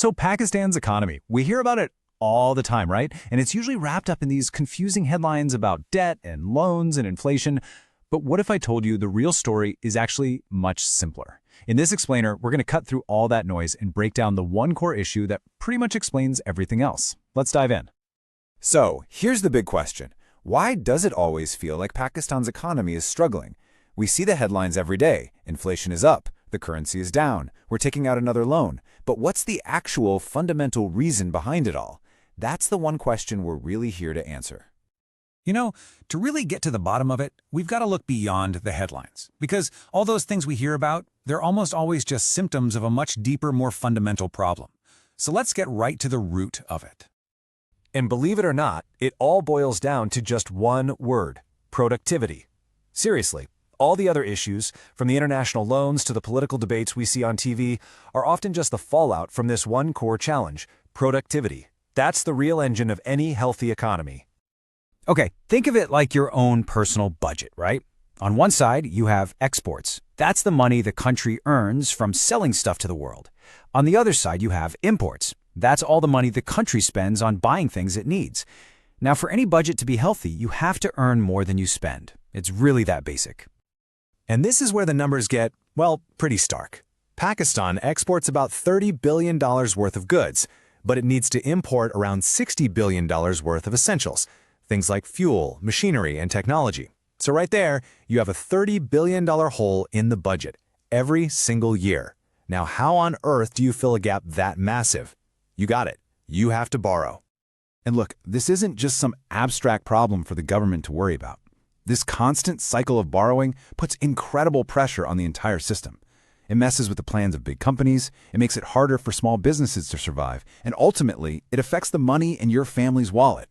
So Pakistan's economy, we hear about it all the time, right? And it's usually wrapped up in these confusing headlines about debt and loans and inflation. But what if I told you the real story is actually much simpler? In this explainer, we're going to cut through all that noise and break down the one core issue that pretty much explains everything else. Let's dive in. So, here's the big question. Why does it always feel like Pakistan's economy is struggling? We see the headlines every day. Inflation is up. The currency is down. We're taking out another loan. But what's the actual fundamental reason behind it all? That's the one question we're really here to answer. You know, to really get to the bottom of it, we've got to look beyond the headlines. Because all those things we hear about, they're almost always just symptoms of a much deeper, more fundamental problem. So let's get right to the root of it. And believe it or not, it all boils down to just one word: productivity. Seriously, all the other issues, from the international loans to the political debates we see on TV, are often just the fallout from this one core challenge: productivity. That's the real engine of any healthy economy. Okay, think of it like your own personal budget, right? On one side, you have exports. That's the money the country earns from selling stuff to the world. On the other side, you have imports. That's all the money the country spends on buying things it needs. Now, for any budget to be healthy, you have to earn more than you spend. It's really that basic. And this is where the numbers get, well, pretty stark. Pakistan exports about $30 billion worth of goods, but it needs to import around $60 billion worth of essentials, things like fuel, machinery, and technology. So right there, you have a $30 billion hole in the budget every single year. Now, how on earth do you fill a gap that massive? You got it. You have to borrow. And look, this isn't just some abstract problem for the government to worry about. This constant cycle of borrowing puts incredible pressure on the entire system. It messes with the plans of big companies, it makes it harder for small businesses to survive, and ultimately, it affects the money in your family's wallet.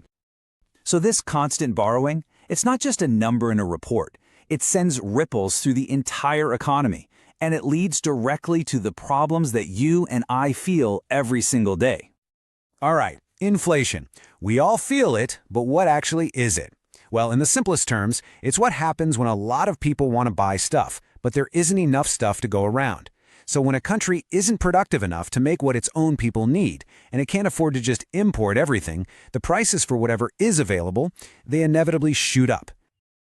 So this constant borrowing, it's not just a number in a report. It sends ripples through the entire economy, and it leads directly to the problems that you and I feel every single day. All right, inflation. We all feel it, but what actually is it? Well, in the simplest terms, it's what happens when a lot of people want to buy stuff, but there isn't enough stuff to go around. So when a country isn't productive enough to make what its own people need, and it can't afford to just import everything, the prices for whatever is available, they inevitably shoot up.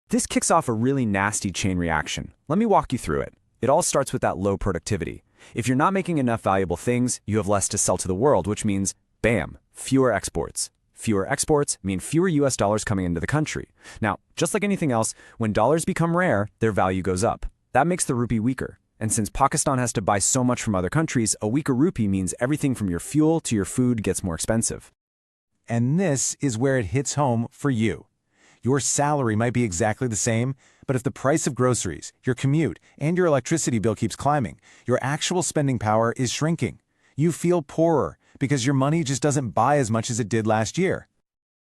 This kicks off a really nasty chain reaction. Let me walk you through it. It all starts with that low productivity. If you're not making enough valuable things, you have less to sell to the world, which means, bam, fewer exports. Fewer exports mean fewer US dollars coming into the country. Now, just like anything else, when dollars become rare, their value goes up. That makes the rupee weaker. And since Pakistan has to buy so much from other countries, a weaker rupee means everything from your fuel to your food gets more expensive. And this is where it hits home for you. Your salary might be exactly the same, but if the price of groceries, your commute, and your electricity bill keeps climbing, your actual spending power is shrinking. You feel poorer because your money just doesn't buy as much as it did last year.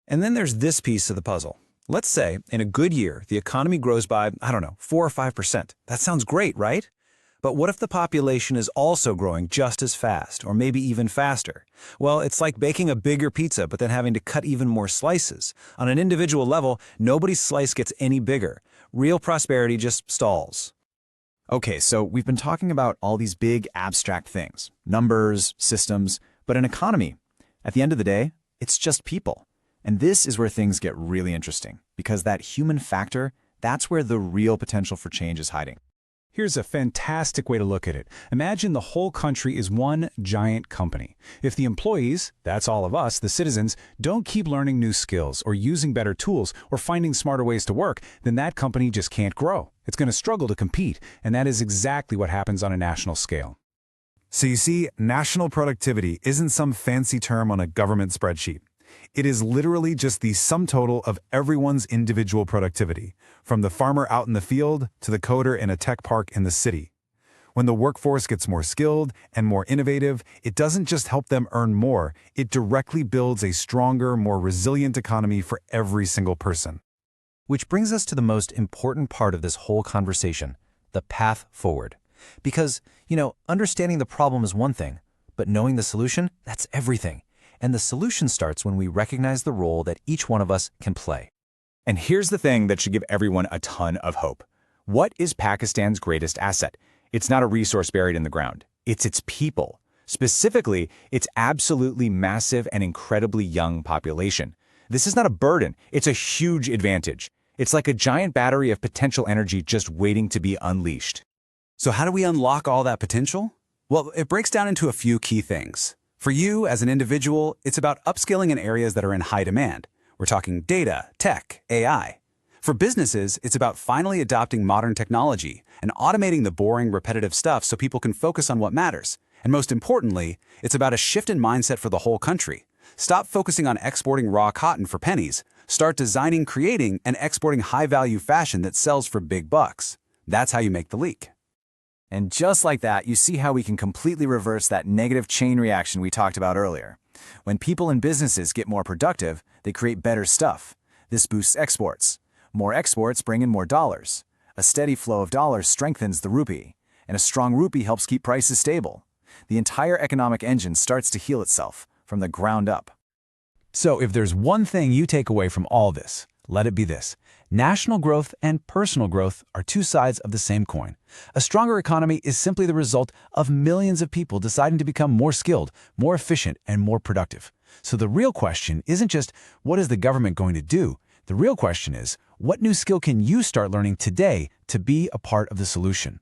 And then there's this piece of the puzzle. Let's say, in a good year, the economy grows by, 4 or 5%. That sounds great, right? But what if the population is also growing just as fast, or maybe even faster? Well, it's like baking a bigger pizza, but then having to cut even more slices. On an individual level, nobody's slice gets any bigger. Real prosperity just stalls. Okay, so we've been talking about all these big abstract things, numbers, systems, but an economy, at the end of the day, it's just people. And this is where things get really interesting, because that human factor, that's where the real potential for change is hiding. Here's a fantastic way to look at it. Imagine the whole country is one giant company. If the employees, that's all of us, the citizens, don't keep learning new skills or using better tools or finding smarter ways to work, then that company just can't grow. It's going to struggle to compete, and that is exactly what happens on a national scale. So you see, national productivity isn't some fancy term on a government spreadsheet. It is literally just the sum total of everyone's individual productivity, from the farmer out in the field to the coder in a tech park in the city. When the workforce gets more skilled and more innovative, it doesn't just help them earn more, it directly builds a stronger, more resilient economy for every single person. Which brings us to the most important part of this whole conversation, the path forward. Because, understanding the problem is one thing, but knowing the solution, that's everything. And the solution starts when we recognize the role that each one of us can play. And here's the thing that should give everyone a ton of hope. What is Pakistan's greatest asset? It's not a resource buried in the ground. It's its people. Specifically, its absolutely massive and incredibly young population. This is not a burden, it's a huge advantage. It's like a giant battery of potential energy just waiting to be unleashed. So how do we unlock all that potential? Well, it breaks down into a few key things. For you, as an individual, it's about upskilling in areas that are in high demand. We're talking data, tech, AI. For businesses, it's about finally adopting modern technology and automating the boring, repetitive stuff so people can focus on what matters. And most importantly, it's about a shift in mindset for the whole country. Stop focusing on exporting raw cotton for pennies. Start designing, creating, and exporting high-value fashion that sells for big bucks. That's how you make the leak. And just like that, you see how we can completely reverse that negative chain reaction we talked about earlier. When people and businesses get more productive, they create better stuff. This boosts exports. More exports bring in more dollars. A steady flow of dollars strengthens the rupee, and a strong rupee helps keep prices stable. The entire economic engine starts to heal itself from the ground up. So if there's one thing you take away from all this, let it be this. National growth and personal growth are two sides of the same coin. A stronger economy is simply the result of millions of people deciding to become more skilled, more efficient, and more productive. So the real question isn't just, what is the government going to do? The real question is, what new skill can you start learning today to be a part of the solution?